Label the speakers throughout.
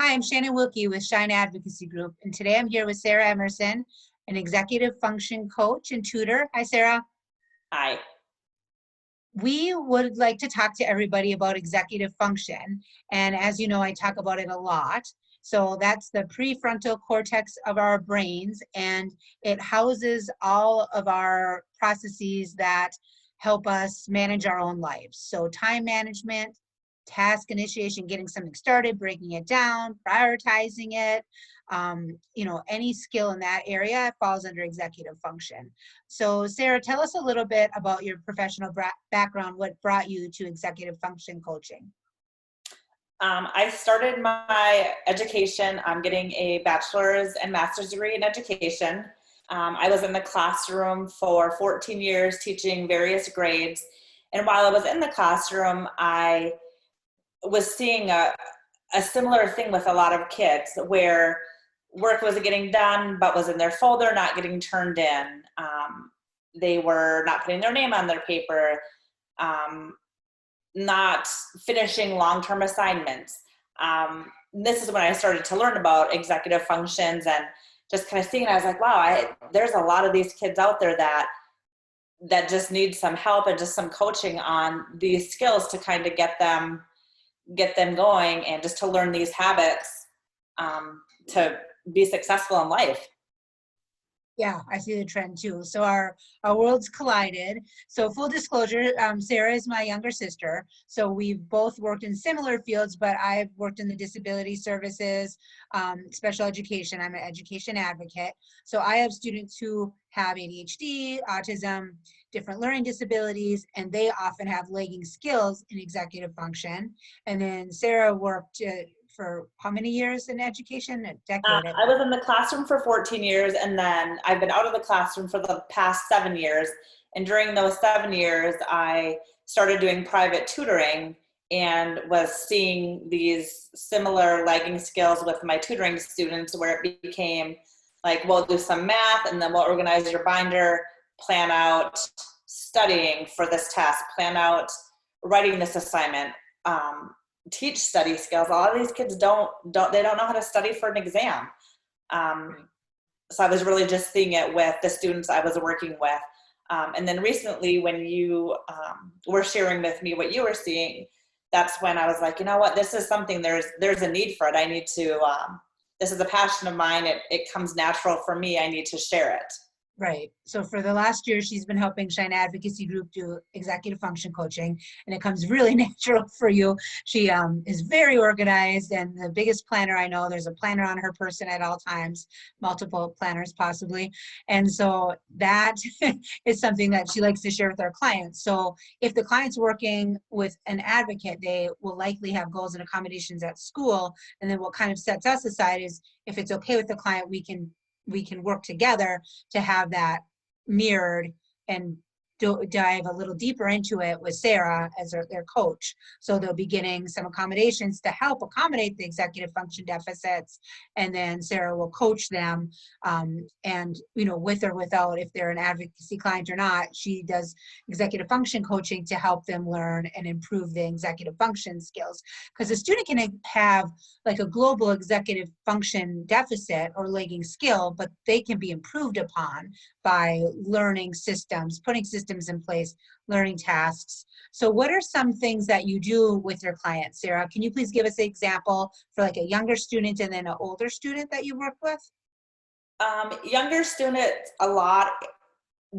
Speaker 1: Hi, I'm Shannon Wilkie with Shine Advocacy Group, and today I'm here with Sara Emerson, an executive function coach and tutor. Hi, Sara.
Speaker 2: Hi.
Speaker 1: We would like to talk to everybody about executive function, and as you know, I talk about it a lot. So that's the prefrontal cortex of our brains, and it houses all of our processes that help us manage our own lives. So time management, task initiation, getting something started, breaking it down, prioritizing it, any skill in that area falls under executive function. So Sara, tell us a little bit about your professional background, what brought you to executive function coaching?
Speaker 2: I started my education. I'm getting a bachelor's and master's degree in education. I was in the classroom for 14 years teaching various grades. And while I was in the classroom, I was seeing a similar thing with a lot of kids where work wasn't getting done, but was in their folder, not getting turned in. They were not putting their name on their paper, not finishing long-term assignments. This is when I started to learn about executive functions and just kind of seeing, I was like, wow, there's a lot of these kids out there that just need some help and just some coaching on these skills to kind of get them going and just to learn these habits to be successful in life.
Speaker 1: Yeah, I see the trend too. So our worlds collided. So full disclosure, Sara is my younger sister. So we've both worked in similar fields, but I've worked in the disability services, special education. I'm an education advocate. So I have students who have ADHD, autism, different learning disabilities, and they often have lagging skills in executive function. And then Sara worked for how many years in education? A decade.
Speaker 2: I was in the classroom for 14 years, and then I've been out of the classroom for the past 7 years. And during those 7 years, I started doing private tutoring and was seeing these similar lagging skills with my tutoring students, where it became like, we'll do some math, and then we'll organize your binder, plan out studying for this test, plan out writing this assignment, teach study skills. A lot of these kids don't know how to study for an exam. So I was really just seeing it with the students I was working with. And then recently when you were sharing with me what you were seeing, that's when I was like, you know what, this is something, there's a need for it. I need to, this is a passion of mine. It comes natural for me. I need to share it.
Speaker 1: Right. So for the last year, she's been helping Shine Advocacy Group do executive function coaching, and it comes really natural for you. She is very organized and the biggest planner I know. There's a planner on her person at all times, multiple planners possibly. And so that is something that she likes to share with our clients. So if the client's working with an advocate, they will likely have goals and accommodations at school. And then what kind of sets us aside is, if it's okay with the client, we can work together to have that mirrored and dive a little deeper into it with Sara as their coach. So they'll be getting some accommodations to help accommodate the executive function deficits, and then Sara will coach them, and with or without, if they're an advocacy client or not, she does executive function coaching to help them learn and improve the executive function skills. Because a student can have like a global executive function deficit or lagging skill, but they can be improved upon by learning systems, putting systems in place, learning tasks. So what are some things that you do with your clients, Sara? Can you please give us an example for like a younger student and then an older student that you work with?
Speaker 2: Younger students, a lot,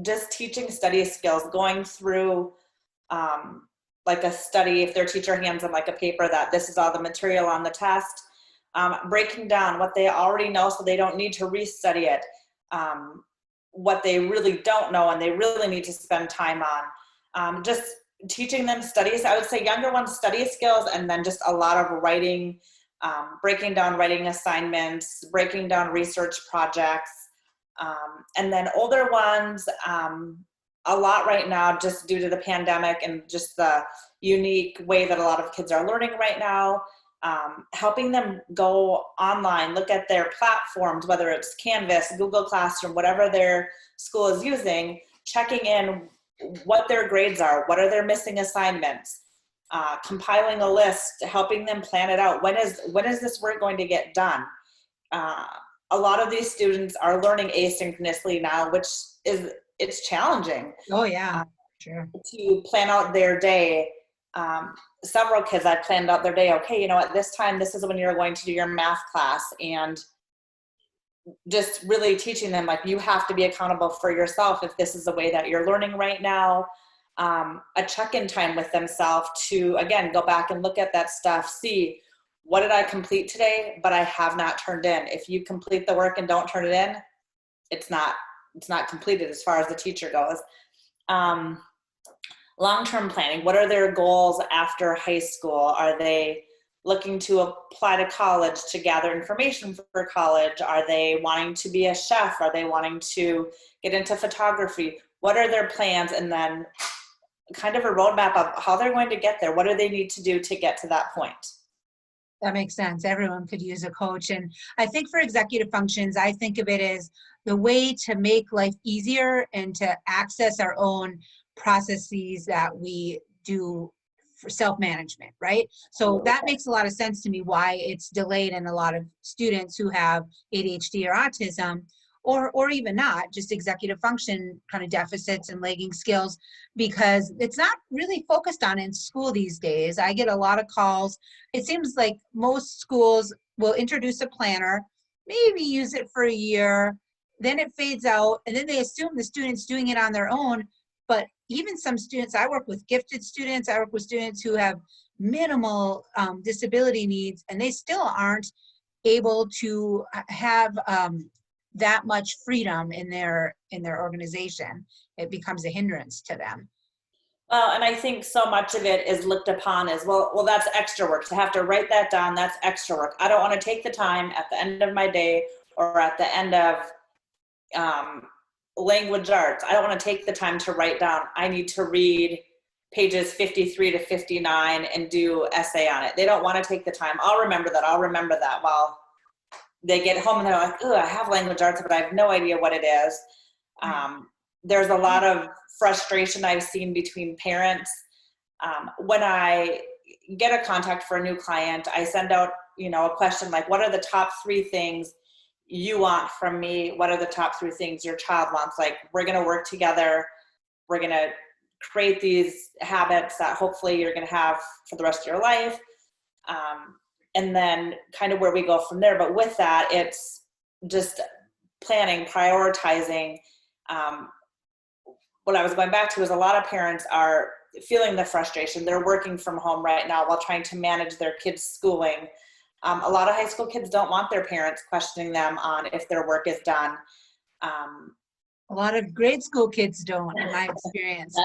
Speaker 2: just teaching study skills, going through like a study, if their teacher hands them like a paper that this is all the material on the test, breaking down what they already know so they don't need to restudy it, what they really don't know and they really need to spend time on. Just teaching them studies. I would say younger ones study skills, and then just a lot of writing, breaking down writing assignments, breaking down research projects. And then older ones, a lot right now, just due to the pandemic and just the unique way that a lot of kids are learning right now, helping them go online, look at their platforms, whether it's Canvas, Google Classroom, whatever their school is using, checking in what their grades are, what are their missing assignments, compiling a list, helping them plan it out. When is this work going to get done? A lot of these students are learning asynchronously now, which it's challenging.
Speaker 1: Oh yeah, sure.
Speaker 2: To plan out their day. Several kids, I planned out their day. Okay, you know, at this time, this is when you're going to do your math class, and just really teaching them, like, you have to be accountable for yourself if this is the way that you're learning right now. A check-in time with themselves to, again, go back and look at that stuff, see, what did I complete today, but I have not turned in. If you complete the work and don't turn it in, it's not completed as far as the teacher goes. Long-term planning, what are their goals after high school? Are they looking to apply to college to gather information for college? Are they wanting to be a chef? Are they wanting to get into photography? What are their plans? And then kind of a roadmap of how they're going to get there. What do they need to do to get to that point?
Speaker 1: That makes sense. Everyone could use a coach. And I think for executive functions, I think of it as the way to make life easier and to access our own processes that we do for self-management, right? So that makes a lot of sense to me why it's delayed in a lot of students who have ADHD or autism, or even not, just executive function kind of deficits and lagging skills, because it's not really focused on in school these days. I get a lot of calls. It seems like most schools will introduce a planner, maybe use it for a year, then it fades out, and then they assume the student's doing it on their own. But even some students, I work with gifted students, I work with students who have minimal disability needs, and they still aren't able to have that much freedom in their organization. It becomes a hindrance to them.
Speaker 2: Well, and I think so much of it is looked upon as, well, that's extra work. To have to write that down, that's extra work. I don't want to take the time at the end of my day or at the end of language arts. I don't want to take the time to write down, I need to read pages 53 to 59 and do essay on it. They don't want to take the time. I'll remember that while they get home and they're like, oh, I have language arts, but I have no idea what it is. There's a lot of frustration I've seen between parents. When I get a contact for a new client, I send out, a question like, what are the top 3 things you want from me? What are the top 3 things your child wants? Like, we're going to work together. We're going to create these habits that hopefully you're going to have for the rest of your life. And then kind of where we go from there. But with that, it's just planning, prioritizing. What I was going back to is a lot of parents are feeling the frustration. They're working from home right now while trying to manage their kids' schooling. A lot of high school kids don't want their parents questioning them on if their work is done.
Speaker 1: A lot of grade school kids don't, in my experience.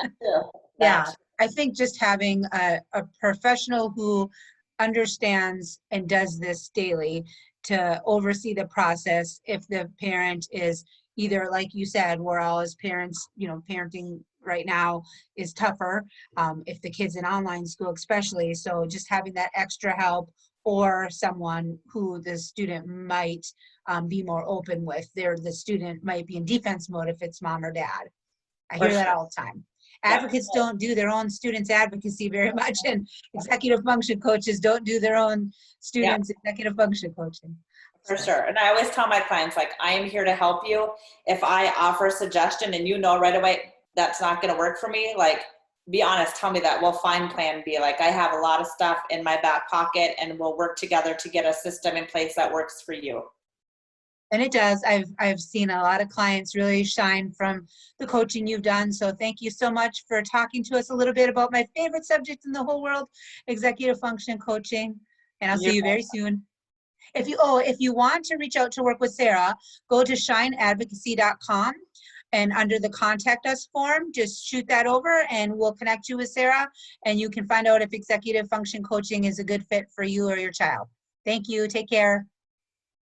Speaker 2: Yeah,
Speaker 1: I think just having a professional who understands and does this daily to oversee the process. If the parent is either, like you said, we're all as parents, parenting right now is tougher. If the kid's in online school especially, so just having that extra help, or someone who the student might be more open with. The student might be in defense mode if it's mom or dad. I hear that all the time. Advocates don't do their own students' advocacy very much, and executive function coaches don't do their own students' executive function coaching.
Speaker 2: For sure. And I always tell my clients, like, I am here to help you. If I offer a suggestion and right away that's not going to work for me, like, be honest, tell me that. We'll find plan B. Like, I have a lot of stuff in my back pocket and we'll work together to get a system in place that works for you.
Speaker 1: And it does. I've seen a lot of clients really shine from the coaching you've done. So thank you so much for talking to us a little bit about my favorite subject in the whole world, executive function coaching. And I'll see you very soon. If you want to reach out to work with Sara, go to shineadvocacy.com. And under the contact us form, just shoot that over and we'll connect you with Sara, and you can find out if executive function coaching is a good fit for you or your child. Thank you. Take care.